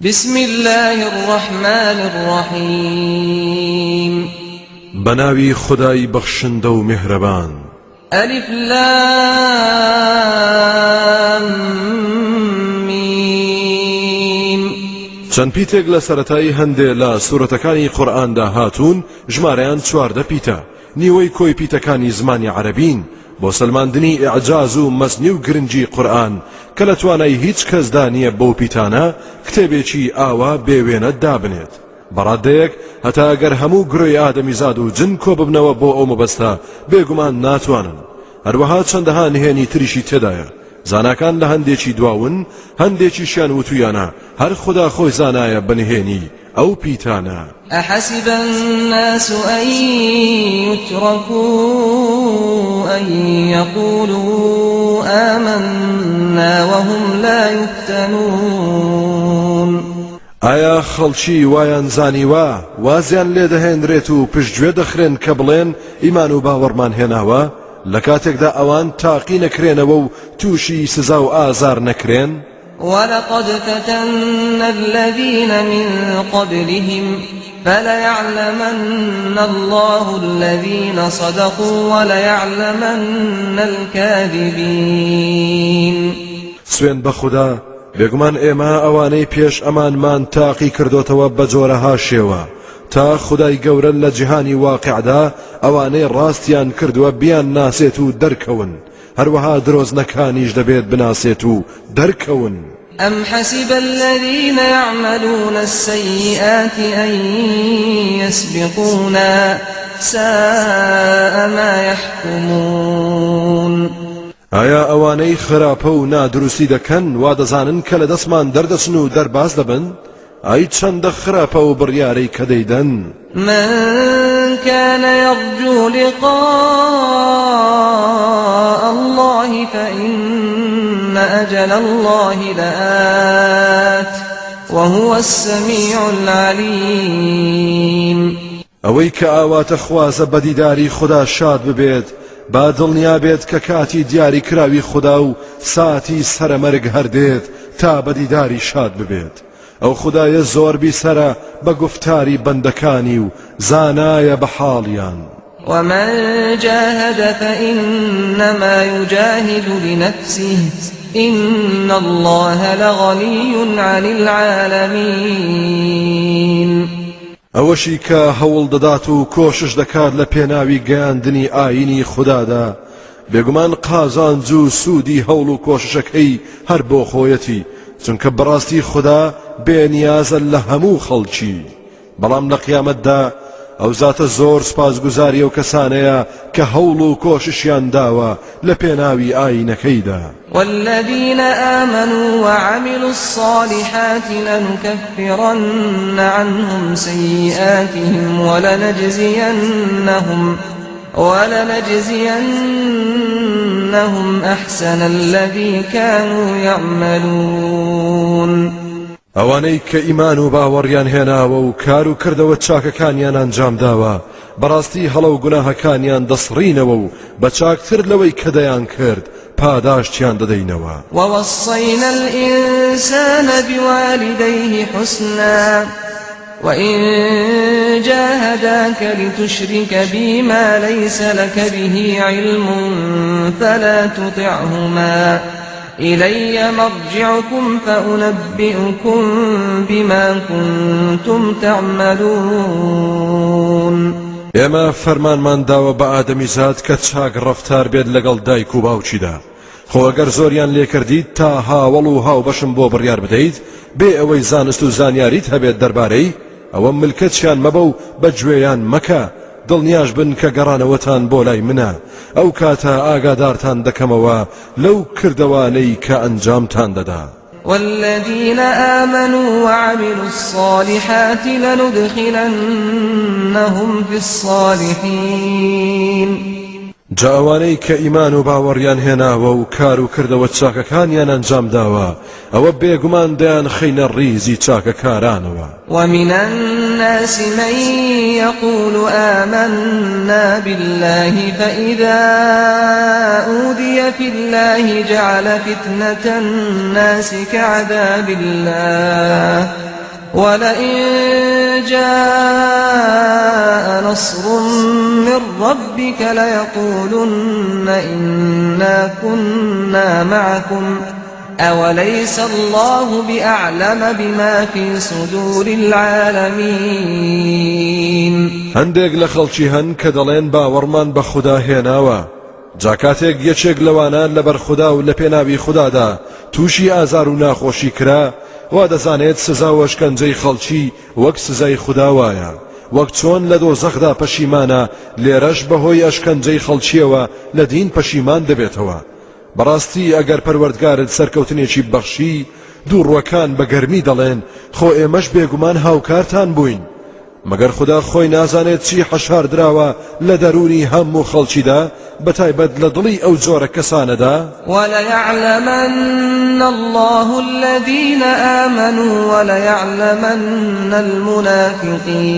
بسم الله الرحمن الرحيم بناوي خداي بخشندو مهربان ألف لام ميم چەند پیتێک لە سەرەتایی هەندێ لە سوورەتەکانی قورئاندا هاتوون ژمارەیان 14 پیتە نیوەی کۆی پیتەکانی زمانی عەرەبین بۆ سەلماندنی ئیعجاز و مەزنی و گرنگی قورئان کە لە توانای هیچ کەسدا نییە بەو پیتانە کتێبێکی ئاوا بێوێنە دابنێت بەڕادەیەک هەتا ئەگەر هەموو گرۆی ئادەمیزاد و جن کۆ ببنەوە بۆ ئەو مەبەستە بێگومان ناتوانن هەروەها چەندەها نهێنی تریشی تێدایە زاناکان لە هەندێکی دواون هەندێکیشیان وتویانە هەر خدا خۆی زانایە بنهێنی ئەو پیتانە أحسب الناس أن يتركوا أن يقولوا آمنا وهم لا يفتنون ئایا خەڵکی وایان زانیوە وازیان لێ دەهێنرێت و پشتگوێ دەخرێن کە بڵێن ئیمان و باوەڕمان هێناوە لە کاتێکدا ئەوان تاقی نەکرێنەوە و تووشی سزا و ئازار نەکرێن ولقد فتنا الذين من قبلهم فليعلمن الله الذين صدقوا وليعلمن الكاذبين سوێن بە خوددا بێگومان ئێمە ئەوانەی پێش ئەمانمان تاقی کردوتەوە بە جۆرەها شێوە تا خدای گەورە لە جیهانی واقعدا ئەوانەی ڕاستیان کردووە بیان ناسێت و دەرکەون هەروەها درۆزنەکانیش دەبێت بناسێت و دەرکەون أم حسب الذين يعملون السيئات أن يسبقونا ساء ما يحكمون ئایا ئەوانەی خراپە و نادروستی دەکەن وا دەزانن کە لە دەستمان دەردەچن و دەرباز دەبن ئای چەندە خراپە و بڕیارەی کە دەیدەن من كان يرجو لقاء الله فإن أجل الله لآت وهو السميع العليم ئەوەی کە ئاواتە خوازە بەدیداری خدا شاد ببێت با دڵنیا بێت کە کاتی دیاری کراوی خدا و ساتی سەرەمەرگ هەردێت تا بەدیداری شاد ببێت ئەو خدایە زۆر بیسەرە بە گفتاری بەندەکانی و زانایە بە حاڵیان ومن جاهد فإنما يجاهد لنفسه إن الله لغني عن العالمين ئەوەشی کە هەوڵ دەدات و کۆشش دەکات لە پێناوی گەیاندنی ئاینی خوددادا بێگومان قازانج و سوودی هەوڵ و کۆششەکەی هەر بۆ خۆیەتی چونکە بەڕاستی خوددا بێنیازە لە هەموو خەڵکی بەڵام لە قیامەتدا ئەو زاتە زۆر سپاسگوزاری ئەو کەسانەیە کە هەوڵ و کۆششیان داوە لە پێناوی ئاینەکەیدا والذين آمنوا وعملوا الصالحات لنكفرن عنهم سيئاتهم ولنجزينهم أحسن الذي كانوا يعملون ئەوانەی کە ئیمان و باوەڕیان هێناوە و کار و کردەوە چاکەکانیان ئەنجام داوە بەڕاستی هەڵە و گوناهەکانیان دەسڕینەوە و بە چاکتر لەوەی کە دەیان کرد پاداشتیان دەدەینەوە ووصينا الإنسان بوالديه حسنا وإن جاهداك لتشرك بي ما ليس لك به علم فلا تطعهما إلي مرجعكم فأنبئكم بما كنتم تعملون ئێمە فەرمانمان داوە بە ئادەمیزاد کە چاک ڕەفتار بێت لەگەڵ دایک و باوچیدا خۆ ئەگەر زۆریان لێکردیت تا هاوڵ و هاوبەشم بۆ بڕیار بدەیت بێ ئەوەی زانست و زانیاریت هەبێت دەربارەی ئەوە ملکەتیان مەبە و بەگوێیان مەکە دڵنیاش بن کە گەڕانەوەتان بۆ لای منە ئەو کاتە ئاگادارتان دەکەمەوە لەو کردەوانەی کە ئەنجامتان دەدا والذين آمنوا وعملوا الصالحات لندخلنهم في الصالحين جاوانەی کە ئیمان و باوەڕیان هێناوە و کار و کردەوە چاکەکانیان ئەنجام داوە ئەوە بێگومان دەیان خەینە ڕیزی چاکەکارانەوە ومن الناس من يقول آمنا بالله فإذا أوذي في الله جعل فتنة الناس كعذاب الله ولئن جاء نصر من ربك ليقولن إنا كنا معكم أوليس الله بأعلم بما في صدور العالمين هەندێک لە خەڵکی هەن کە دەڵێن باوەڕمان بە خوددا هێناوە جا کاتێک یەکێک لەوانە لەبەر خوددا و لە پێناوی خوددادا تووشی ئازار و ناخۆشی کرا وا دەزانێت سزا و شکنجەی خەڵکی وەک سزای خوددا وایە وەک چۆن لە دۆزەخدا پەشیمانە لێرەش بەهۆی ئەشکەنجەی خەڵکیەوە لە دین پەشیمان دەبێتەوە بەڕاستی ئەگەر پەروەردگارت سەرکەوتنێکی بەخشی دووڕوەکان بە گەرمی دەڵێن خۆ ئێمەش بێگومان هاوکارتان بووین مەگەر خوددا خۆی نازانێت چی حەشار دراوە لە دەرونی هەموو خەڵکیدا بەتایبەت لە دڵی ئەو جۆرە کەسانەدا وَلَيَعْلَمَنَّ اللَّهُ الَّذِينَ آمَنُوا وَلَيَعْلَمَنَّ الْمُنَافِقِينَ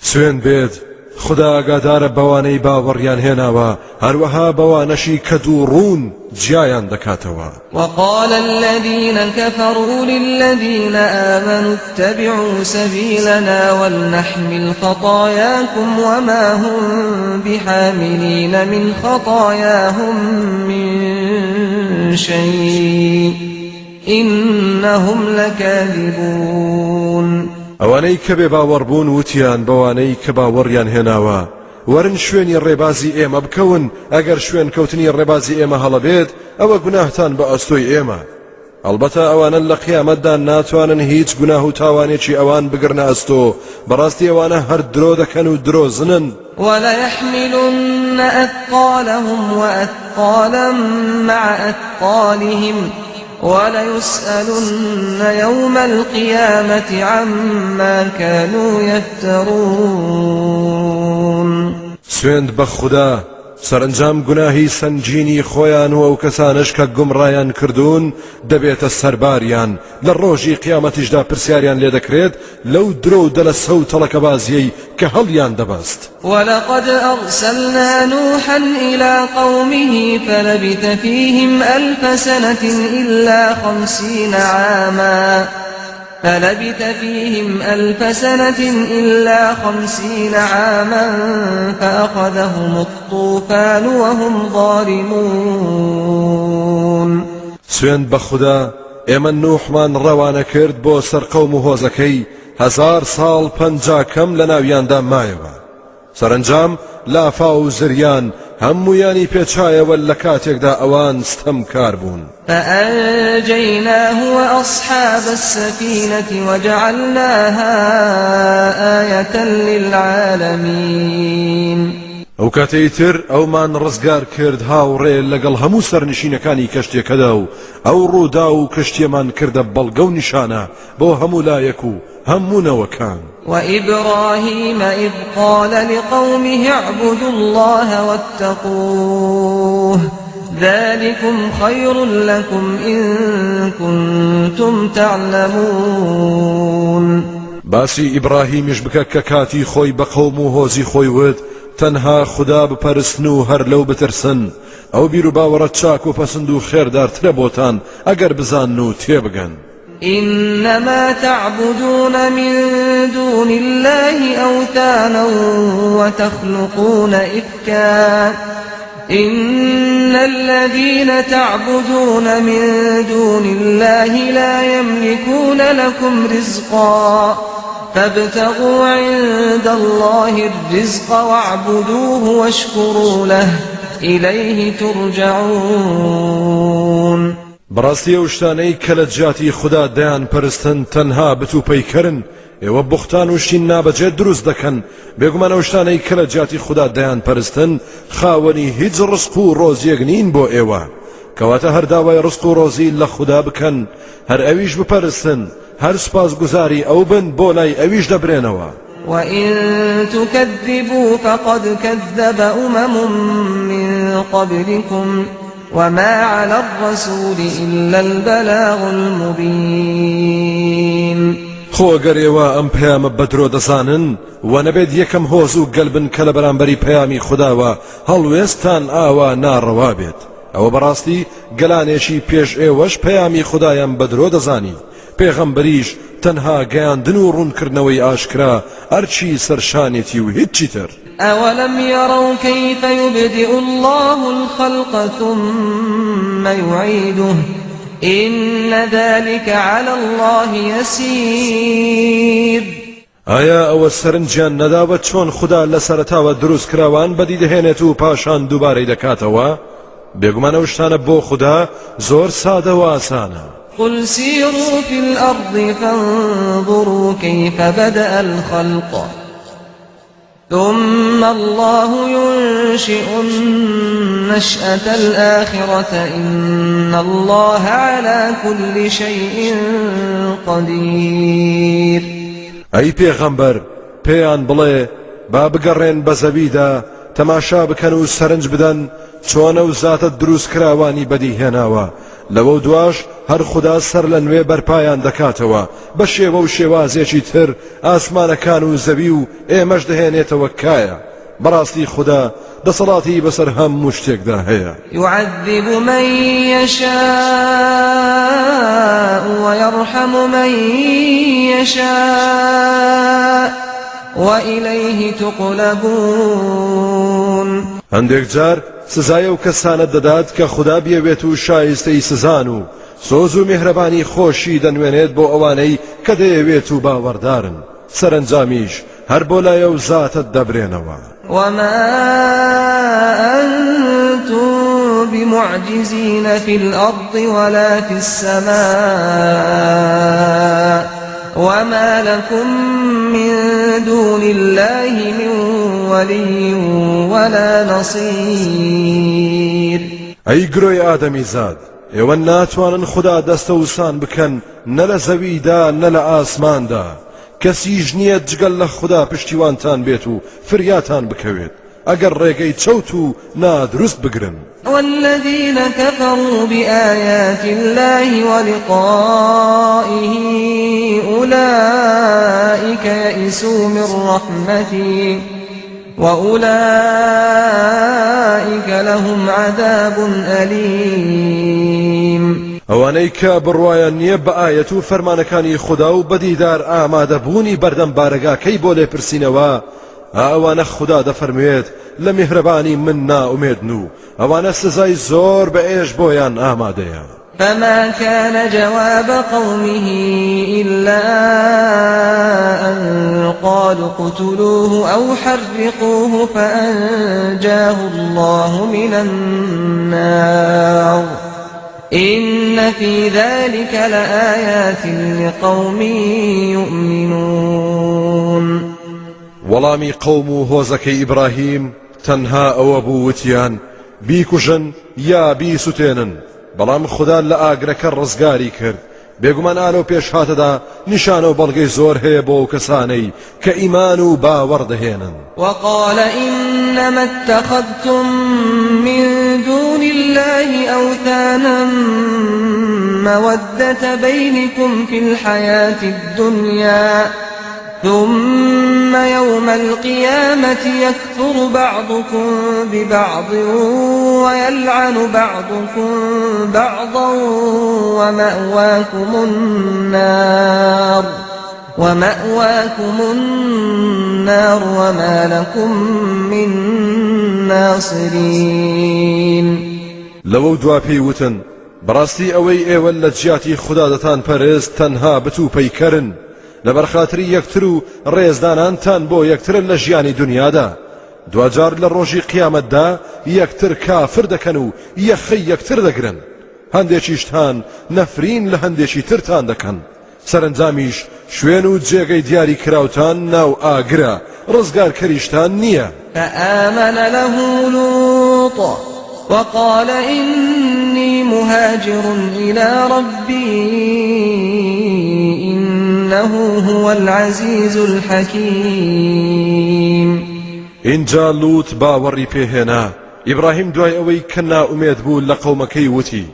سوێن بێت خدا ئاگادارە بەوانەی باوەڕیان هێناوە هەروەها بەوانەشی کە دووڕوون جیایان دەکاتەوە وقال الذين كفروا للذين آمنوا اتبعوا سبيلنا ولنحمل خطاياكم وما هم بحاملين من خطاياهم من شيء إنهم لكاذبون ئەوانەی کە بێ باوەڕبوون وتیان بەوانەی کە باوەڕیان هێناوە وەرن شوێنی ڕێبازی ئێمە بکەون ئەگەر شوێن کەوتنی ڕێبازی ئێمە هەڵەبێت ئەوە گوناهتان بە ئەستۆی ئێمە ئەلبەتە ئەوانە لە قیامەتدا ناتوانن هیچ گوناه و تاوانێکی ئەوان بگرنە ئەستۆ بەڕاستی ئەوانە هەر درۆ دەکەن و درۆزنن وليحملن أثقالهم وأثقالا مع أثقالهم وليسألن يوم القيامة عما كانوا يفترون سوێند بە خوددا سەرنجام گوناهی سەنگینی خۆیان و ئەو کەسانش کە گومڕایان کردوون دەبێتە سەرباریان لە ڕۆژی قیامەتیشدا پرسیاریان لێ دەکرێت لەو درۆ و دەلەسە و تەڵەکە بازیەی کە هەڵیان دەبەست ولقد أرسلنا نوحا إلى قومه فلبث فيهم 1000 سنة إلا 50 عاما فأخذهم الطوفان وهم ظالمون سوێن بە خوددا ئێمە نوحمان ڕەوانە کرد بۆ سەر قەوم و هۆزەکەی 1000 ساڵ پەنجاکەم لە ناویاندا مایەوە سەرنجام لافا و زریان هەموویانی پێچایەوە لە کاتێکدا ئەوان ستەمکار بوون فأنجيناه وأصحاب السفينة وجعلناها آية للعالمين ئەو کاتەی تر ئەومان ڕزگار کرد هاوڕێ لەگەڵ هەموو سەرنشینەکانی کەشتێکەدا و ئەو ڕوودا و کەشتێمان کردە بەڵگە و نیشانە بۆ هەموو لایەک و هەموو نەوەکان وإبراهيم إذ قال لقومه اعبدوا الله واتقوه ذلكم خير لكم إن كنتم تعلمون باسی ئیبراهیمیش بکە کە کاتی خۆی بە قەوم و هۆزی خۆی وت تەنها خوددا بپەرستن و هەر لەو بترسن ئەو بیر و باوەڕە چاک و پەسند و خێردارترە بۆتان ئەگەر بزان و تێبگەن إنما تعبدون من دون الله أوثانا وتخلقون إفكا إن الذين تعبدون من دون الله لا يملكون لكم رزقا فابتغوا عند الله الرزق واعبدوه واشكروا له إليه ترجعون بەڕاستی ئەو شتانەی کە لە جیاتی خوددا دەیان پەرستن تەنها بتوپەیکەرن ئێوە بوختان و شین نابەجێت دروست دەکەن بێگومان ئەو شتانەی کە لە جیاتی خوددا دەیان پەرستن خاوەنی هیچ ڕزق و ڕۆزیەک نین بۆ ئێوە کەواتە هەر داوای ڕزق و ڕۆزی لە خوددا بکەن هەر ئەویش بپەرستن هەر سوپاسگوزاری ئەو بن بۆ لای ئەویش دەبرێنەوە وإن تكذبوا فقد كذب من قبلكم وما على الرسول إلا البلاغ المبين خۆ گەرێوە ئەم پەیامە بەدرۆ دەزانن و نەبێت یەکەم هۆز و گەلبن کە لە بەرامبەری پەیامی خودداوە هەڵوێستان ئاوا ناڕەوا بێت ئەوە بەڕاستی گەلانێکی پێش ئێوەش پەیامی خوددایان بەدرۆ دەزانی پێغەمبەریش تەنها گەیاندن و ڕوونکردنەوەی ئاشکرا ئەرچی سەرشانێتی و هیچی تر. أولم يروا كيف يبدئ الله الخلق ثم يعيده إن ذلك على الله يسير. ئایا ئەوە سەرنجیان نەداوە چۆن خوددا لە سەرەتاوە دروست کراوان بەدی دەهێنێت و پاشان دووبارەی دەکاتەوە؟ بێگومان ئەو شتانە بۆ خوددا زۆر سادە و ئاسانە. قل سيروا في الأرض فانظروا كيف بدأ الخلق ثم الله ينشئ النشأة الآخرة إن الله على كل شيء قدير. ئەی پێغەمبەر پێیان بڵێ با بگەڕێن بە زەویدا تەماشا بکەن و سەرنج بدەن چۆنە و زاتە دروست کراوانی بەدی هێناوە لەوە دواش هەر خوددا سەر لە نوێ بەرپایان دەکاتەوە بە شێوە و شێوازێکی تر ئاسمانەکان و زەوی و ئێمەش دەهێنێتەوە کایە. بەڕاستی خوددا دەسەڵاتی بەسەر هەموو شتێکدا هەیە. يعذب من يشاء ويرحم من يشاء وإليه تقلبون. هەندێک جار سزایە و کەسانت دەدات کە خوددا بێوێت و شایستەی سزان و سۆز و میهرەبانی خۆشی دەنوێنێت بۆ ئەوانەی کە دەیەوێت و باوەڕدارن سەرنجامیش هەر بۆ لایە و زاتت دەبرێنەوە. وما أنتم بمعجزين في الأرض ولا في السماء وما لكم من دون الله من ولي ولا نصير. ئەی گرۆی ئادەمی زاد ئێوە ناتوانن خوددا دەستە وسان بکەن نە لە زەویدا نە لە ئاسماندا کەسیش نییە جگەل لە خوددا پشتیوانتان بێت و فریاتان بکەوێت ئەگەر ڕێگەی چەوت و نادروست بگرن. والذين كفروا بآيات الله ولقائه أولئك يئسوا من رحمتي وأولئك لهم عذاب أليم. ئەوانەی کە بڕوایان نییە بە ئایەت و فەرمانەکانی خوددا و بەدیدار ئامادەبوونی بەردەم بارەگاکەی بۆ لێپرسینەوە ئەوانە خوددا دەفەرموێت لە میهرەبانی من نائومێدن و ئەوانە سزای زۆر بە ئێش بۆیان ئامادەیە. فما كان جواب قومه إلا أن قالوا اقتلوه أو حرقوه فأنجاه الله من النار إن في ذلك لآيات لقوم يؤمنون. وەڵامی قەوم و هۆزەکەی ئیبراهیم تەنها ئەوە بوو وتیان بیکوژن یا بیسوتێنن بەڵام خوددا لە ئاگرەکە ڕزگاری کرد. بێگومان ئالۆ پێش هاتەدا نیشانە و بەڵگەی زۆر هەیە بۆ ئەو کەسانەی کە ئیمان و باوەڕ دەهێنن. وقال إنما اتخذتم من دون الله أوثانا مودة بينكم في الحياة الدنيا ثم يوم القيامة يكفر بعضكم ببعض ويلعن بعضكم بعضا ومأواكم النار وما لكم من ناصرين. لەوە دوا پێی وتن بەڕاستی ئەوەی ئێوە لە جیاتی خوددا دەتان پەرست تەنها بتوپەیکەرن لەبەر خاتری یەکتر و ڕێزدانانتان بۆ یەکترن لە ژیانی دنیادا دوجار لە ڕۆژی قیامەتدا یەکتر کافر دەکەن و یەخەی یەکتر دەگرن هەندێکیشتان نەفرین لە هەندێکی ترتان دەکەن سەرنجامیش شوێن و جێگەی دیاری کراوتان ناو ئاگرە ڕزگارکەریشتان نییە. فآمن له لوط وقال إني مهاجر إلى ربي إنه هو العزيز الحكيم. اینجا لوط باوەڕی پێهێنا ئیبراهیم دوای ئەوەی کە نائومێد بوو لە قەومەکەی وتی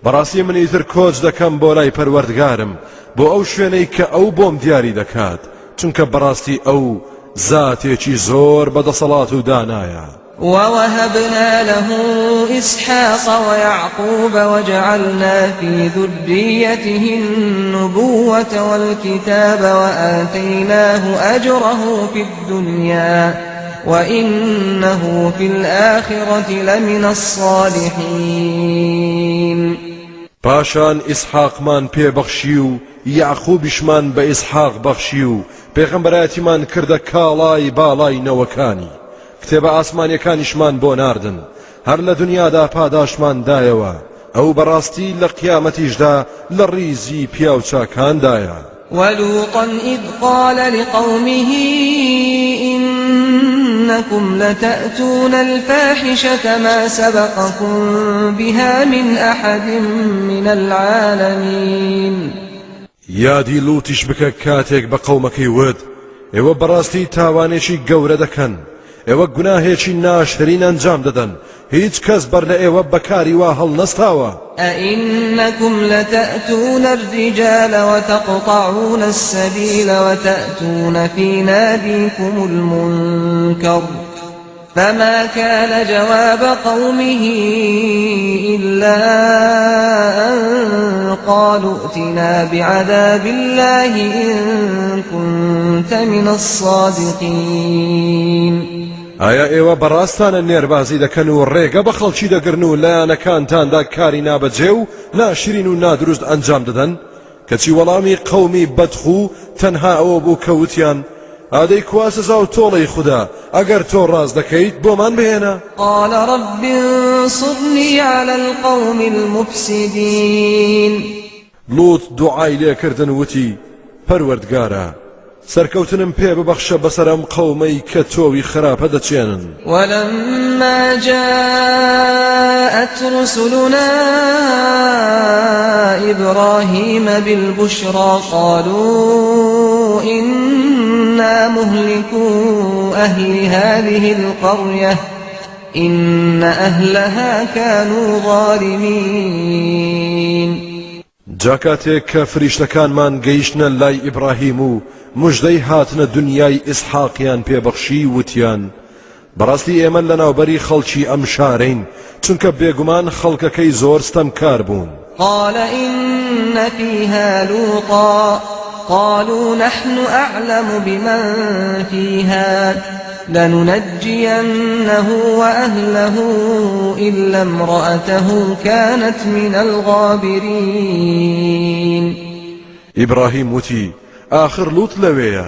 بەڕاستی من ئیتر کۆچ دەکەم بۆ لای پەروەردگارم بۆ ئەو شوێنەی کە ئەو بۆم دیاری دەکات چونکە بەڕاستی ئەو زاتێکی زۆر بەدەسەڵات و دانایە. ووهبنا له إسحاق ويعقوب وجعلنا في ذريته النبوة والكتاب وآتيناه أجره في الدنيا وإنه في الآخرة لمن الصالحين. پاشان ئیسحاقمان پێبەخشی و یاعقوبیشمان بە ئیسحاق بەخشی و پێغەمبەرایەتیمان کردە کاڵای باڵای نەوەکانی، کتێبە ئاسمانیەکانیشمان بۆ ناردن، هەر لە دنیادا پاداشمان دایەوە، ئەو بەڕاستی لە قیامەتیشدا لە ڕیزی پیا و چاکاندایە. ولوطا إذ قال لقومه إنكم لتأتون الفاحشة ما سبقكم بها من أحد من العالمين. یادی لوتیش بکە کاتێک بە قەومەکەی ود، ئێوە بەڕاستی تاوانێکی گەورە دەکەن، ئێوە گوناهێکی ناشرین ئەنجام دەدەن، هیچ کەس بەر لە ئێوە بەکاری وا هەڵنەستاوە. أئنكم لتأتون الرجال وتقطعون السبيل وتأتون في ناديكم المنكر فما كان جواب قومه إلا أن قالوا ائتنا بعذاب الله إن كنت من الصادقين. ئایا ئێوە بەڕاستانە نێربازی دەکەن و ڕێگە بە خەڵکی دەگرن و لایەنەکانتاندا کاری نابەجێ و ناشرین و نادروست ئەنجام دەدەن؟ کەچی وەڵامی قەومی بەدخوو تەنها ئەوە بوو کە وتیان ئادەی کوا سزا و تۆڵەی خوددا، ئەگەر تۆ ڕاست دەکەیت بۆمان بهێنە. قال رب انصرني على القوم المفسدين. لوط دوعای لێکردن وتی پەروەردگارە سەرکەوتنم پێ ببەخشە بەسەرم قەومەی کە تۆوی خراپە دەچێنن. ولما جاءت رسلنا إبراهيم بالبشرى قالوا إنا مهلكو أهل هذه القرية إن أهلها كانوا ظالمين. جاکاتێک کە فریشتەکانمان گەیشتنە لای ئیبراهیم و مژدەی هاتنە دنیای ئیسحاقیان پێبەخشی وتیان بەڕاستی ئێمە لە ناوبەری خەڵکی ئەم شارەین، چونکە بێگومان خەڵکەکەی زۆر ستەمکار بوون. قال إن فيها لوطا قالوا نحن أعلم بمن فيها لننجينه وأهله إلا امرأته كانت من الغابرين. إبراهيم وتي آخر لوط لەوەیە.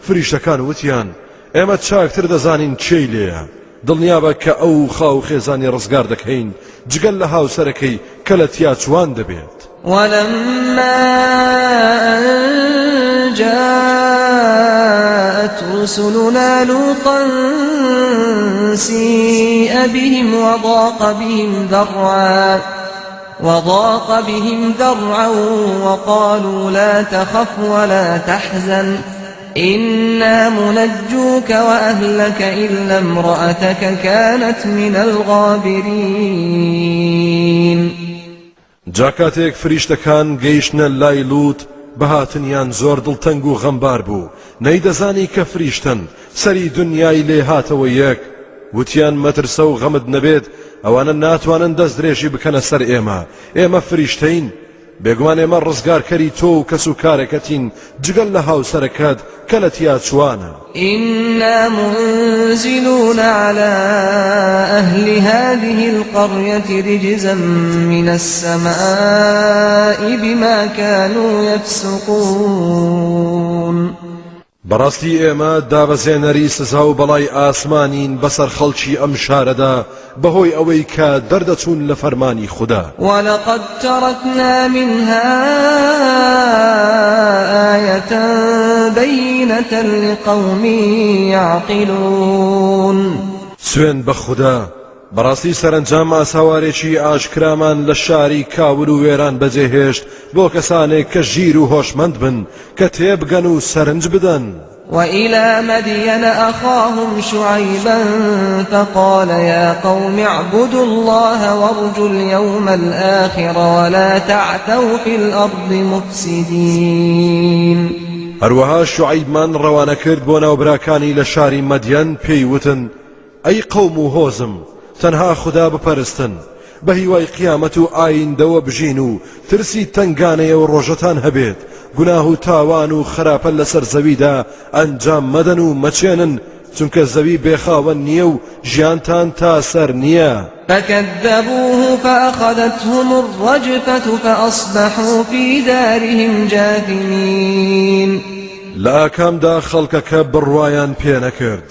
فریشتەکان وتیان ئێمە چاکتر دەزانین چێی لێیە، دڵنیابە کە ئەو خاو خێزانی ڕزگار دەکەین جگەل لە هاوسەرەکەی کە لە تیا چوان دەبێت. ولما أن جاءت رسلنا لوطا سيء بهم وضاق بهم ذرعا وقالوا لا تخف ولا تحزن إنا منجوك وأهلك إلا امرأتك كانت من الغابرين. جاکاتێک فریشتەکان گەیشتنە لای لوط بەهاتنیان زۆر دڵتەنگ و غەمبار بوو، نەیدەزانی کە فریشتن سەری دنیای لێ هاتەوە یەک، وتیان مەترسە و غەمت نەبێت، ئەوانە ناتوانن دەست درێژی بکەنە سەر ئێمە فریشتەین، بێگومان ئێمە ڕزگارکەری تۆ و کەس و کارێکەتین جگەل لە هاوسەرەکەت کە لە تیا چوانە. إنا منزلون على أهل هذه القرية رجزا من السماء بما كانوا يفسقون. بەڕاستی ئێمە دابەزێنەری سزا و بەڵای ئاسمانین بەسەر خەڵکی ئەم شارەدا بەهۆی ئەوەی کە دەردەچوون لە فەرمانی خوددا. ولقد تركنا منها آية بينة لقوم يعقلون. سوێن بە خوددا بەڕاستی سەرنجام ئاساوارێکی ئاشکرامان لە شاری کاول و وێران بەجێهێشت بۆ کەسانێک کە ژیر و هۆشمەند بن کە تێبگەن و سەرنج بدەن. وإلى مدين أخاهم شعيبا فقال يا قوم اعبدوا الله وارجوا اليوم الآخر ولا تعثوا في الأرض مفسدين. هەروەها شوعیبمان ڕەوانە کرد بۆ ناوبراکانی لە شاری مەدیەن پێی وتن ئەی قەوم و هۆزم تەنها خوددا بپەرستن بە هیوای قیامەت و ئایندەوە بژین و ترسی تنگانەیە و ڕۆژەتان هەبێت گوناه و تاوان و خراپە لەسەر زەویدا ئەنجام مەدەن و مەچێنن چونکە زەوی بێخاوەن نییە و ژیانتان تا سەر نییە. فكذبوه فأخذتهم الرجفة فأصبحوا في دارهم جاثمين. لآکامدا خەڵکەکە بڕوایان پێ نەکرد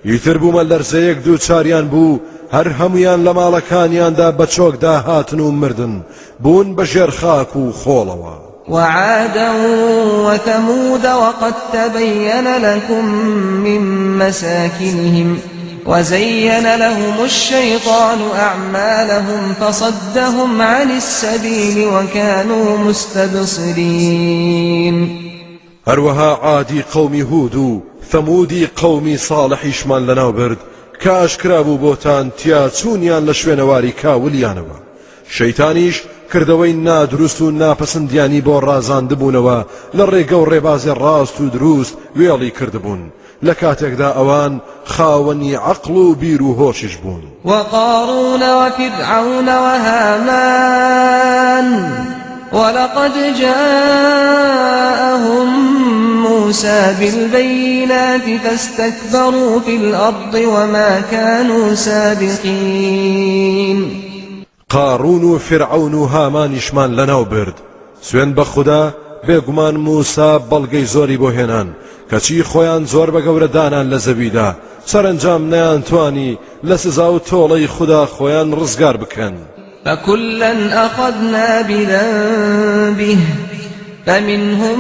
ئیتر بوومە لەرزەیەک دوو چاریان بوو هەر هەمویان لە ماڵەکانیاندا بە چۆکدا هاتن و مردن بوون بە ژێر خاک و خۆڵەوە. وعادا وثمود وقد تبين لكم من مساكنهم وزين لهم الشيطان أعمالهم فصدهم عن السبيل وكانوا مستبصرين. هەروەها عادی قەومی هود و ثەمودی قەومی ساڵحیشمان لەناو برد کە ئاشکرا بوو بۆتان تیا چوونیان لە شوێنەواری کاولیانەوە شەیتانیش کردەوەی نادروست و ناپەسندیانی بۆ ڕازاندبوونەوە لە ڕێگە و ڕێبازی ڕاست و دروست وێڵی کردبوون لە کاتێکدا ئەوان خاوەنی عەقڵ و بیر و هۆشیش بوون. وقارون وفرعون وهامان ولقد جاءهم موسى بالبينات فاستكبروا في الأرض وما كانوا سابقين. قارون و فرعون و هامانیشمان لەناو برد سوێن بە خوددا بێگومان موسا بەڵگەی زۆری بۆ هێنان کەچی خۆیان زۆر بە گەورەدانان لە زەویدا سەرنجام نەیانتوانی لە سزا و تۆڵەی خوددا خۆیان ڕزگار بکەن. فكلا أخذنا بذنبه فمنهم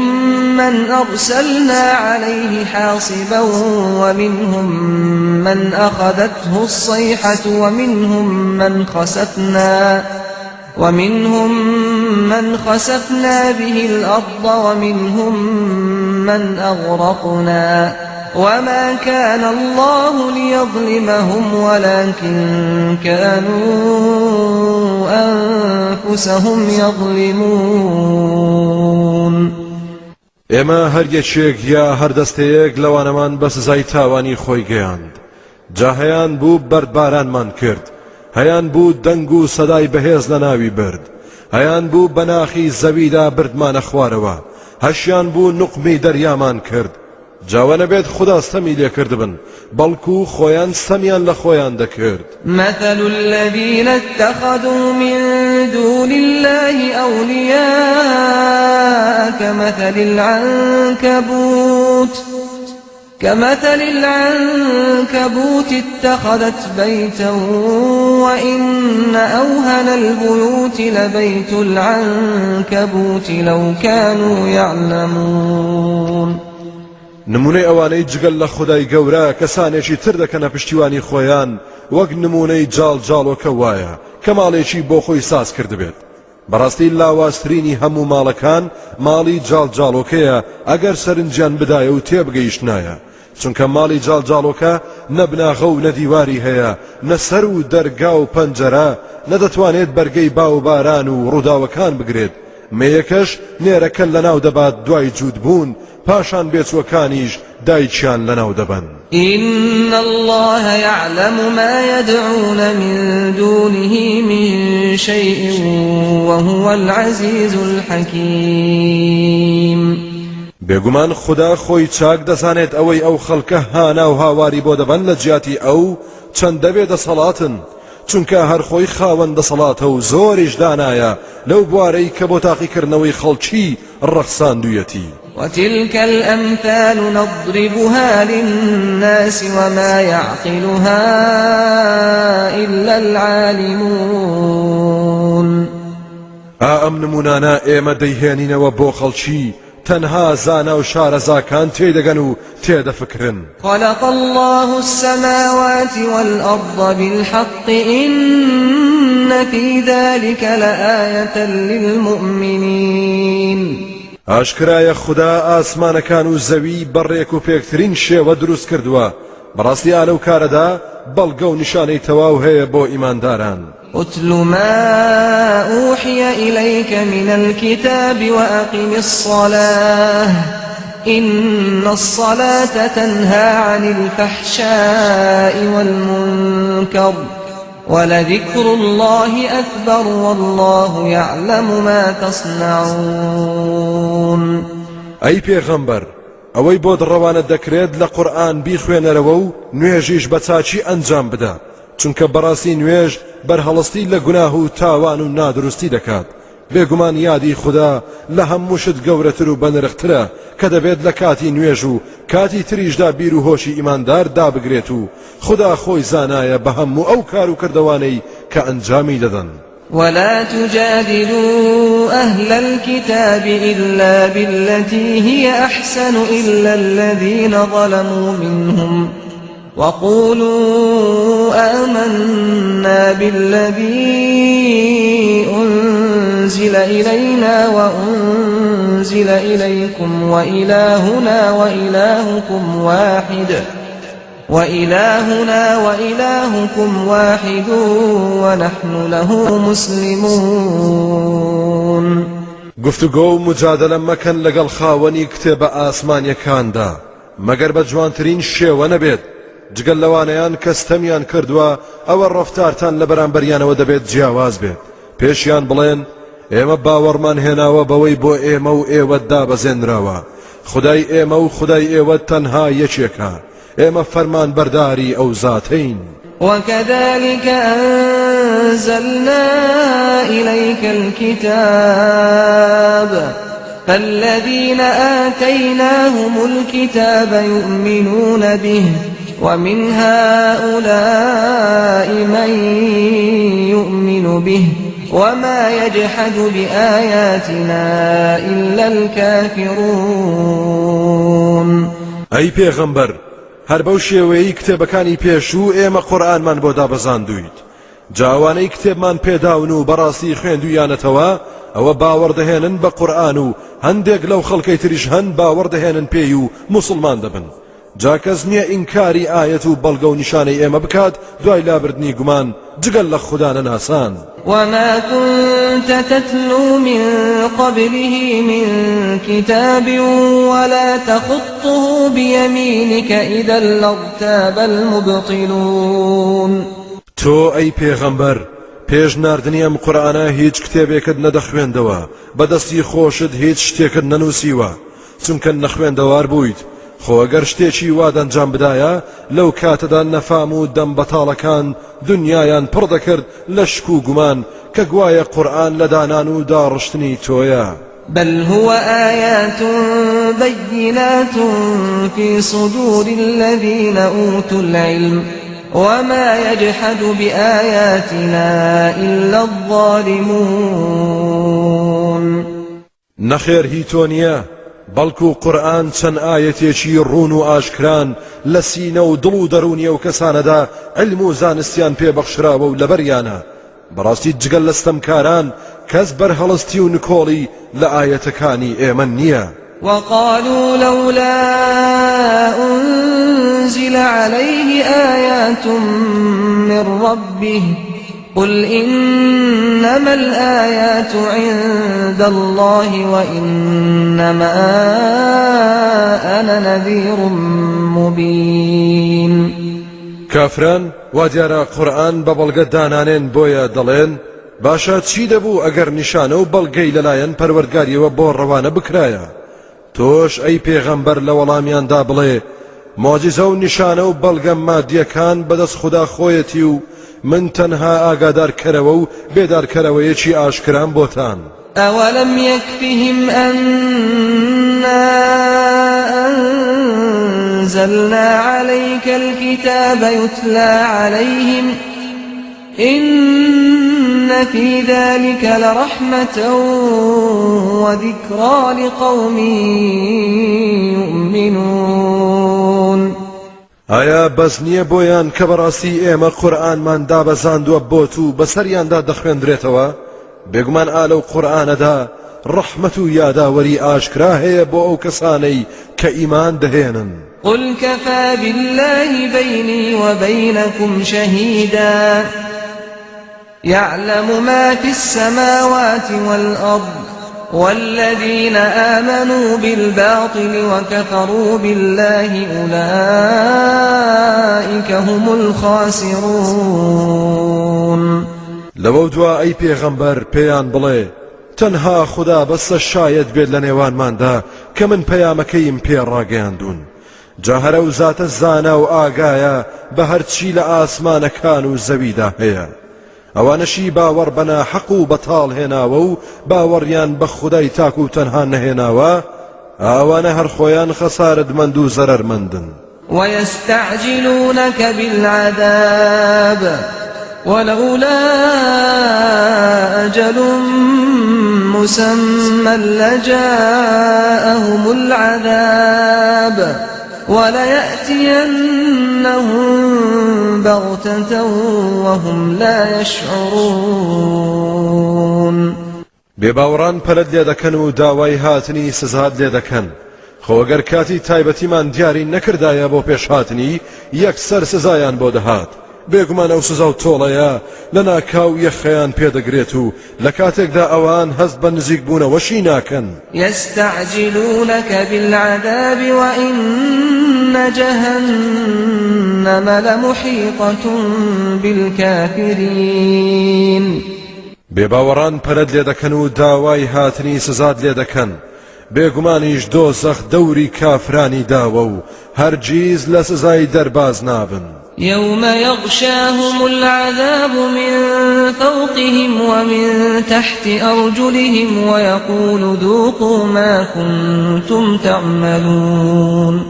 من أرسلنا عليه حاصبا ومنهم من أخذته الصيحة ومنهم من خسفنا به الأرض ومنهم من أغرقنا وما كان الله ليظلمهم ولكن كانوا أنفسهم يظلمون. ئێمە هەر یەکێک یا هەر دەستەیەک لەوانەمان بە سزای تاوانی خۆی گەیاند جا هەیان بوو بەردبارانمان کرد هەیان بوو دەنگ و سەدای بەهێز لە ناوی برد هەیان بوو بە ناخی زەویدا بردمانە خوارەوە هەشیان بوو نوقمی دەریامان کرد جاوە نەبێت خوددا ستەمی لێکردبن بەڵکو خۆیان ستەمیان لە خۆیان دەکرد. مثل الذين اتخذوا من دون الله أولياء كمثل العنكبوت اتخذت بيتا وإن أوهن البيوت لبيت العنكبوت لو كانوا يعلمون. نمونەی ئەوانەی جگەل لە خودای گەورە کەسانێکی تر دەکەنە پشتیوانی خۆیان وەک نمونەی جاڵجاڵۆکە وایە کە ماڵێکی بۆ خۆی ساز کردبێت. بەڕاستی لاوازترینی هەموو ماڵەکان ماڵی جاڵجاڵۆکەیە ئەگەر سەرنجیان بدایە و تێبگەیشتنایە چونکە ماڵی جاڵجاڵۆکە نە بناغە و نە دیواری هەیە نە سەر و دەرگا و پەنجەرە نەدەتوانێت بەرگەی باو باران و ڕووداوەکان بگرێت مەیەکەش نێرەکە لەناو دەبات دوای جوود بوون پاشان بێچوەکانیش دایکیان لەناو دەبن. إن الله يعلم ما يدعون من دونه من شيء وهو العزيز الحكيم. بێگومان خوددا خۆی چاک دەزانێت ئەوەی ئەو خەڵکە هانا و هاواری بۆ دەبەن لە جیاتی ئەو چەند دەبێ دەسەڵاتن چونکە هەر خۆی خاوەن دەسەڵاتە و زۆریش دانایە لەو بوارەی کە بۆ تاقیکردنەوەی خەڵکی ڕەخساندوویەتی. وتلك الأمثال نضربها للناس وما يعقلها إلا العالمون. ئەم نمونانە ئێمە دەیهێنینەوە بۆ خەڵکی تەنها زانا و شارەزاکان تێدەگەن و تێدەفکرن. خلق الله السماوات والأرض بالحق إن في ذلك لآية للمؤمنين. ئاشکرایە خوددا ئاسمانەکان و زەوی بەڕێک و پێکترین شێوە دروست کردووە بەڕاستی ئالە و کارەدا بەڵگە و نیشانەی تەواو هەیە بۆ ئیمانداران. اتل ما أوحي إليك من الكتاب وأقم الصلاة إن الصلاة تنهى عن الفحشاء والمنكر ولذكر الله أكبر والله يعلم ما تصنعون. أي پیغمبر ئەوەی بۆ دڕەوانە دەکرێت لە قورئان بیخوێنەرەوە و نوێژیش بە چاچی ئەنجام بدە، چونکە بەڕاستی نوێژ بەرهەڵستی لە گوناه و تاوان و نادروستی دەکات. بێگومان یادی خوددا لە هەموو شت گەورەتر و بەنرخترە کە دەبێت لە کاتی نوێژ و کاتی تریشدا بیر و هۆشی ئیماندار دابگرێت و خوددا خۆی زانایە بە هەموو ئەو کار و کردەوانەی کە ئەنجامی دەدەن. ولا تجادلوا أهل الكتاب إلا بالتي هي أحسن إلا الذين ظلموا منهم وقولوا آمنا بالذي أنزل إلينا وأنزل إليكم وإلهنا وإلهكم واحد ونحن له مسلمون. گفتوگۆ و مجادلە مەکەن لەگەڵ خاوەنی کتێبە ئاسمانیەکاندا مەگەر بە جوانترین شێوە نەبێت، جگەل لەوانەیان کەستەمیان کردووە ئەوە ڕەفتارتان لە بەرامبەریانەوە دەبێت جیاواز بێت. پێشیان بڵێن ئێمە باوەڕمان هێناوە بەوەی بۆ ئێمە و ئێوە دابەزێنراوە، خودای ئێمە و خودای ئێوە تەنها یەکێکە، ئێمە فەرمان بەرداری ئەو زاتەین. وكذلك أنزلنا إليك الكتاب فالذين آتيناهم الكتاب يؤمنون به ومن هؤلاء من يؤمن به وما يجحد بآياتنا إلا الكافرون. أي پیغمبر هەر بەو شێوەیەی کتێبەکانی پێشوو ئێمە قورئانمان بۆ دابەزاندوویت، جاوانەی کتێبمان پێداون و بەڕاستی خوێندویانەتەوە ئەوە باوەڕ دەهێنن بە قورئان و هەندێک لەو خەڵکەی تریش هەن باوەڕ دەهێنن پێی و موسڵمان دەبن. جا کەس نییە ئینکاری ئایەت و بەڵگە و نیشانەی ئێمە بکات دوای لابردنی گومان جگەل لە خوددا نەناسان. وما كنت تتلو من قبله من كتاب ولا تخطه بيمينك إذا لارتاب المبطلون. تۆ ئەی پێغەمبەر پێش ناردنی ئەم قورئانە هیچ کتێبێکت نەدەخوێندەوە، بەدەستی خۆشت هیچ شتێکت نەنووسیوە، چونکە نەخوێندەوار بوویت. خۆ ئەگەر شتێکی وا دەنجام بدایە لەو کاتەدا نەفام و دەم بەتاڵەکان دنیایان پڕ دەکرد لە شک و گومان کە گوایە قورئان لە دانان و داڕشتنی تۆیە. بل هو آيات بينات في صدور الذين أوتوا العلم وما يجحد بآياتنا إلا الظالمون. نەخێر هی تۆ نییە، بەڵکو قورئان چەند ئاەتێکی ڕوون و ئاشکران لە سینە و دڵ و دەرونیە و کەسانەدا علم و زانستیان پێبەخشراوە و لەبەریانە. بەڕاستی جگەل لە ستەمکاران کەس بەرهەڵستی و نکۆڵی لە ئاەتەکانی ئێمە نییە. وقالوا لولا أنزل عليه آيات من ربه قل إنما الآيات عند الله وإنما أنا نذير مبين. كافران واديارا قرآن ببلغ دانانين بويا دلين باشا چی دەبوو ئەگەر نیشانە و بەڵگەی لەلایەن پەروەردگاریەوە بۆ ڕەوانە بکرایە؟ تۆش ئەی پێغەمبەر لە وەڵامیاندا بڵێ مۆجیزە و نیشانە و بەڵگە مادیەکان بەدەست خوددا خۆیەتی و من تەنها ئاگادارکەرەوە و بێدارکەرەوەیەکی ئاشکران بۆتان. أولم يكفهم أنا أنزلنا عليك الكتاب يتلى عليهم إن في ذلك لرحمة وذكرى لقوم يؤمنون. ئایا بەس نییە بۆیان کە بەڕاستی ئێمە قورئانمان دابەزاندووە بۆت و بەسەریاندا دەخوێندرێتەوە؟ بێگومان ئالە و قورئانەدا ڕەحمەت و یاداوەری ئاشکرا هەیە بۆ ئەو کەسانەی کە ئیمان دەهێنن. قل كفى بالله بيني وبينكم شهيدا يعلم ما في السماوات والأرض والذين آمنوا بالباطل وكفروا بالله أولئك هم الخاسرون. لەوە دوا ئەی پێغەمبەر پێیان بڵێ تەنها خدا بەسە شاید بێت لە نێوانماندا کە من پەیامەکەیم پێڕاگەیاندون جا هەرە و زاتە زانا و ئاگایە بە هەرچی لە ئاسمانەکان و زەویدا هەیە ئەوانەشی باوەڕ بەنا حەق و بەتاڵ هێناوە و باوەڕیان بە خودای تاک و تەنها نەهێناوە ئەوانە هەر خۆیان خەسارەتمەند و زەرەرمەندن. ويستعجلونك بالعذاب ولولا أجل مسمى لجاءهم العذاب وليأتينهم بغتة وهم لا يشعرون. بێباوەڕان پەلەت لێ دەکەن و داوای هاتنی سزات لێ دەکەن خۆگەر کاتی تایبەتیمان دیاری نەکردایە بۆ پێشهاتنی یەکسەر سزایان بۆ دەهات بێگومان ئەو سزا و تۆڵەیە لە ناکاو یەخەیان پێدەگرێت و لە کاتێکدا ئەوان هەست بە نزیک بوونەوەشی ناکەن. يستعجلونك بالعذاب وإن جهنم لمحيطة بالكافرين. بێباوەڕان پەلەت لێ دەکەن و داوای هاتنی سزات لێ دەکەن بێگومانیش دۆزەخ دەوری کافرانی داوە و هەرگیز لە سزای دەرباز نابن. يوم يغشاهم العذاب من فوقهم ومن تحت أرجلهم ويقول ذوقوا ما كنتم تعملون.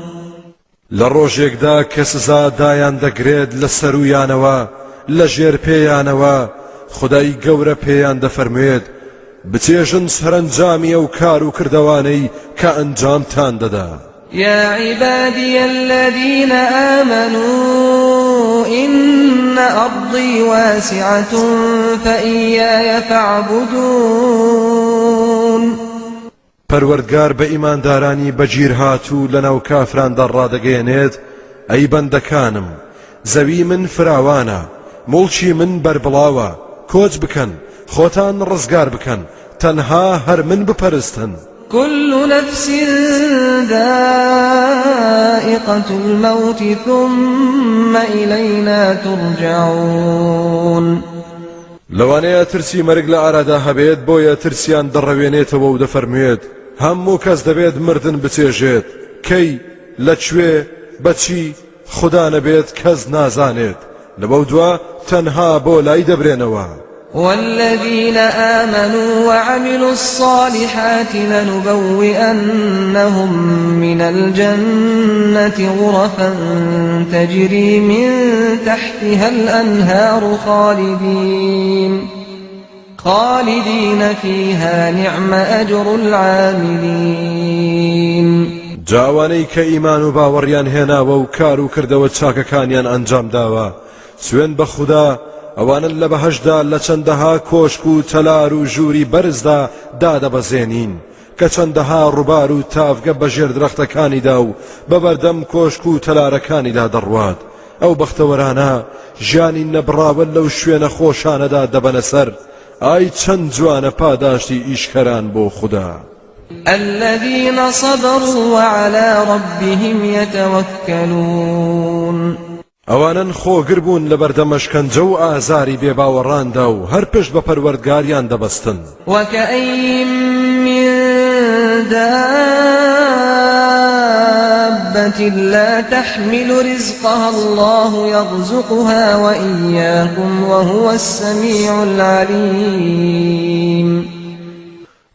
لروجێکدا کە سزا دایان دەگرێت لە سەرویانەوە لە ژێر پێیانەوە خدای گەورە پێیان دەفەرموێت بچێژن سەرنجامی ئەو کار و کردەوانەی کە ئەنجامتان دەدا. يا عبادي الذين آمنوا إن أرضي واسعة فإياي فاعبدون. پەروەردگار بە ئیماندارانی بەگیر هاتوو لەناو کافراندا ڕادەگەیەنێت ئەی بەندەکانم زەوی من فراوانە موڵکی من بەربڵاوە کۆچ بکەن خۆتان ڕزگار بکەن تەنها هەر من بپەرستن. كل نفس ذائقة الموت ثم إلينا ترجعون. لەوانەیە ترسی مەرگ لە ئارادا هەبێت بۆیە ترسیان دەڕەوێنێتەوە و دەفەرموێت هەموو کەس دەبێت مردن بچێژێت کەی لەکوێ بەچی خدا نەبێت کەس نازانێت لەبەو دووە تەنها بۆ لای دەبرێنەوە. والذين آمنوا وعملوا الصالحات لنبوئنهم من الجنة غرفا تجري من تحتها الأنهار خالدين فيها نعم أجر العاملين. جاوانەی کە ئیمان و باوەڕیان هێناوە و کار و کردەوە چاکەکانیان ئەنجام داوە سوێن بە خوددا ئەوانن لە بەهەشدا لە چەندەها کۆشک و تەلار و ژووری بەرزدا دادەبەزێنین کە چەندەها ڕووبار و تافگە بەژێر درەختەکانیدا و بەبەردەم کۆشک و تەلارەکانیدا دەڕوات ئەو بەختەوەرانە ژیانی نەبڕاوە لەو شوێنە خۆشانەدا دەبەنە سەر ئای چەند جوانە پاداشتی ئیشکەران بۆ خوددا. الذين صبروا وعلى ربهم يتوكلون. ئەوانن خۆگر بوون لە بەردەم شکنجە و ئازاری بێباوەڕاندا و هەر پشت بە پەروەردگاریان دەبەستن. وكأين من دابة لا تحمل رزقها الله يرزقها وإياكم وهو السميع العليم.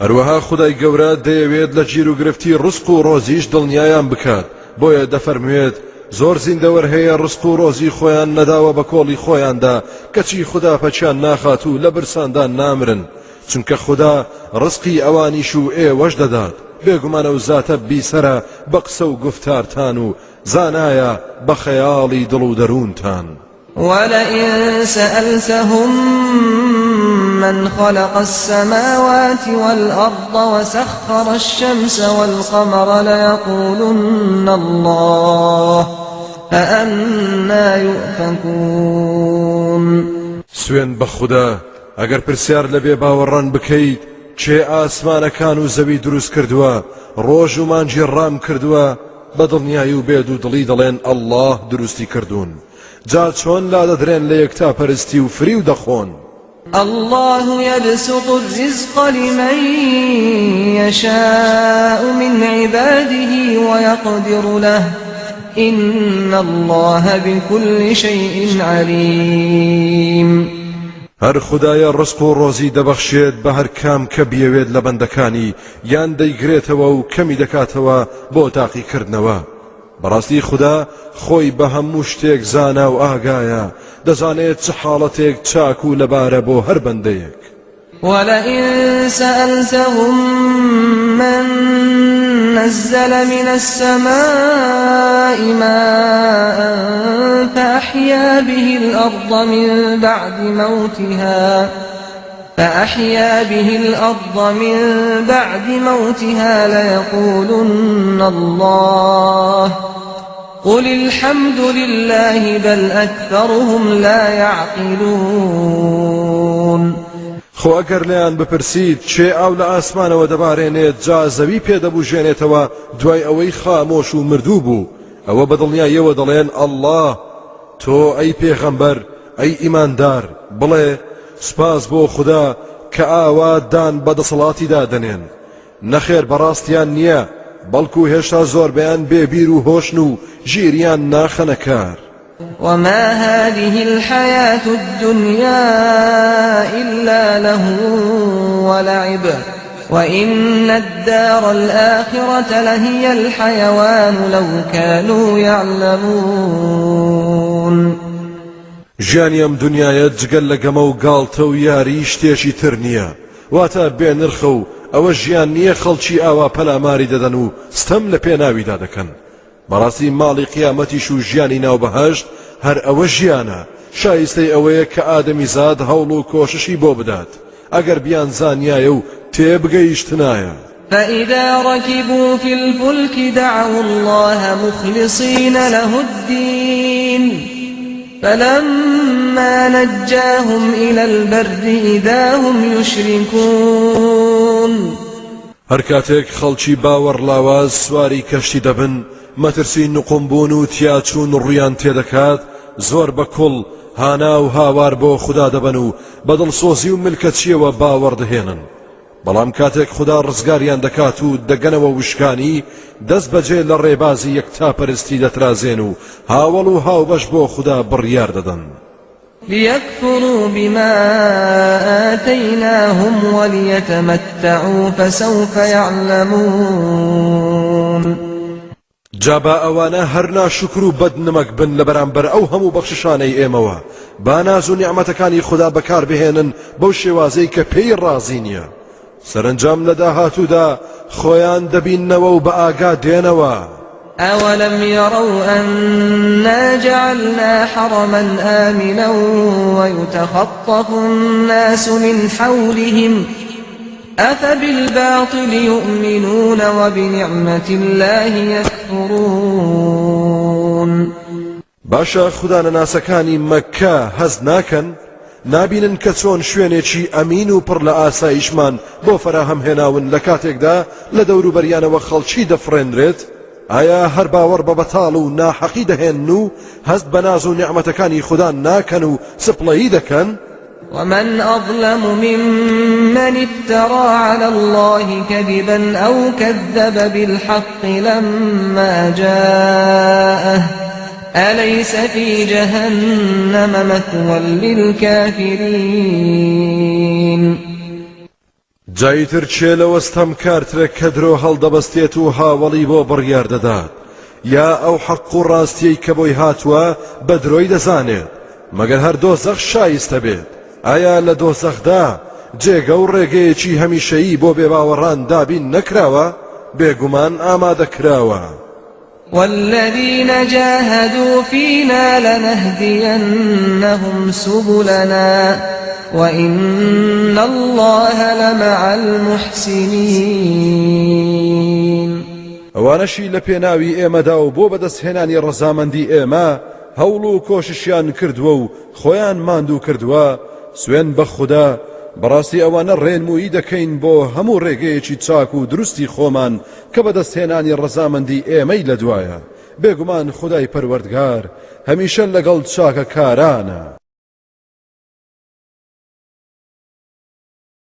ئەروەها خودای گەورە دەیەوێت لە گیر و گرفتی ڕزق و ڕۆزیش دڵنیایان بکات بۆیە دەفەرموێت زۆر زیندەوەر هەیە ڕزق و ڕۆزی خۆیان نەداوە بە کۆڵی خۆیاندا کەچی خوددا پەچیان ناخات و لە برساندا نامرن چونکە خوددا ڕزقی ئەوانیش و ئێوەش دەدات بێگومانە و زاتە بیسەرە بە قسە و گفتارتان و زانایە بە خەیاڵی دڵ و دەروونتان. ولئن سألتهم من خلق السماوات والأرض وسخر الشمس والقمر ليقولن الله فأنا يؤفكون. سوێن بە خوددا ئەگەر پرسیار لە بێباوەڕان بکەیت چێ ئاسمانەکان و زەوی دروست کردووە ڕۆژ و مانجی ڕام کردووە بەدڵنیایی و بێد و دڵی دەڵێن ئەڵڵاه دروستی کردوون جا چۆن لا دەدرێن لە یەکتاپەرستی و فری و دەخۆن الله يبسط الرزق لمن يشاء من عباده ويقدر له إن الله بكل شيء عليم هەر خدایە ڕزق و ڕۆزی دەبەخشێت بە هەر کام کە بیەوێت لە بەندەکانی یان دەیگرێتەوە و کەمی دەکاتەوە بۆ تاقیکردنەوە بەڕاستی خدا خۆی بە هەموو شتێک زانا و ئاگایە دەزانێت چه حاڵەتێک چاک و لەبارە بۆ هەر بەندەیەک ولئن سألتهم من نزل من السماء ماء فأحيا به الأرض من بعد موتها ليقولن الله قل الحمد لله بل أكثرهم لا يعقلون خۆ ئەگەر لەیان بپرسید چێ ئاو لە ئاسمانەوە دەبارێنێت جا زەوی پێدەبوژێنێتەوە دوای ئەوەی خامۆش و مردوو بوو ئەوە بەدڵنیاییەوە دەڵێن ئەڵڵاه تۆ ئەی پێغەمبەر ئەی ئیماندار بڵێ سوپاس بۆ خدا کە ئاوا دان بەدەسەڵاتی دادەنێن نەخێر بەڕاستیان نییە بەڵکو هێشتا زۆربیان بێبیر و هۆشن و ژیریان ناخەنە کار وما هذه الحياة الدنيا إلا لهو ولعب وإن الدار الآخرة لهي الحيوان لو كانوا يعلمون ژیانیم دنیایە جگەل لە گەمە و گاڵتە و یاری شتێکی تر نییە واتە بێنرخە و ئەوە ژیان نییە خەڵکی ئاوا پەلاماری دەدەن و ستەم لە پێناویدا دەکەن بەڕاستی ماڵی قیامەتیش و ژیانی ناو بەهەشت هەر ئەوە ژیانە شایستەی ئەوەیە کە ئادەمیزاد هەوڵ و کۆششی بۆ بدات ئەگەر بیان زانیایە و تێبگەیشتنایە فإذا ركبوا في الفلك دعوا الله مخلصين له الدين فلما نجاهم إلى البر إذا هم يشركون هەر کاتێک خەڵکی باوەڕ لاواز سواری کەشتی دەبن مەترسی نوقمبوون و تیاچوون ڕویان تێدەکات زۆر بە کوڵ هانا و هاوار بۆ خدا دەبن و بەدڵسۆزی و ملکەچیەوە باوەڕ دەهێنن بەڵام کاتێک خدا ڕزگاریان دەکات و دەگەنەوە وشکانی دەست بەجێ لە ڕێبازی یەکتاپەرستی دەترازێن و هاوڵ و هاوبەش بۆ خدا بڕیار دەدەن ليكفروا بما آتيناهم وليتمتعوا فسوف يعلمون جابا ئەوانە هەر ناشکر و بەدنمەک بن لە بەرامبەر ئەو هەموو بەخششانەی ئێمەوە با ناز و نیعمەتەکانی خدا بەکار بهێنن بەو شێوازەی کە پێی ڕازی نییە سەرنجام لە داهاتوودا خۆیان دەبیننەوە و بە ئاگا دێنەوە أولم يروا أنا جعلنا حرما آمنا ويتخطف الناس من حولهم أفبالباطل يؤمنون وبنعمة الله يكفرون باشا خدا ناسەکانی مەککە هەز ناکەن نابینن کە چۆن شوێنێکی ئەمین و پڕ لە ئاسایشمان بۆ فەراهەم هێناون لە کاتێکدا لە دەوروبەریانەوە خەڵکی دەفڕێنرێت ئایا هەر باوەڕ بە بەتاڵ و ناحەقی دەهێن و هەست بە ناز و نیعمەتەکانی خدا ناکەن و سپڵەیی دەکەن ومن أظلم ممن افترى على الله كذبا أو كذب بالحق لما جاءه أليس في جهنم مثوى للكافرين جایتر چێ لە وەستەم کارترە کە درۆ هەڵدەبەستێت و هاوڵی بۆ بڕیار دەدات یا ئەو حەق و ڕاستیەی کە بۆی هاتووە بە درۆی دەزانێت مەگەر هەر دۆزەخ شایستە بێت ئایا لە دۆزەخدا جێگە و ڕێگەیەکی هەمیشەیی بۆ بێباوەڕان دابین نەکراوە بێگومان ئامادەکراوە والذين جاهدوا فينا لنهدينهم سبلنا وإن الله لمع المحسنين ئەوانەشی لە پێناوی ئێمەدا و بۆ بەدەستهێنانی ڕەزامەندی ئێمە هەوڵ و کۆششیان کردووە و خۆیان ماندوو کردووە سوێن بە خوددا بەڕاستی ئەوانە ڕێنمویی دەکەین بۆ هەموو ڕێگەیەکی چاک و دروستی خۆمان کە بەدەستهێنانی ڕەزامەندی ئێمەی لە دوایە بێگومان خودای پەروەردگار هەمیشە لەگەڵ چاکە کارانە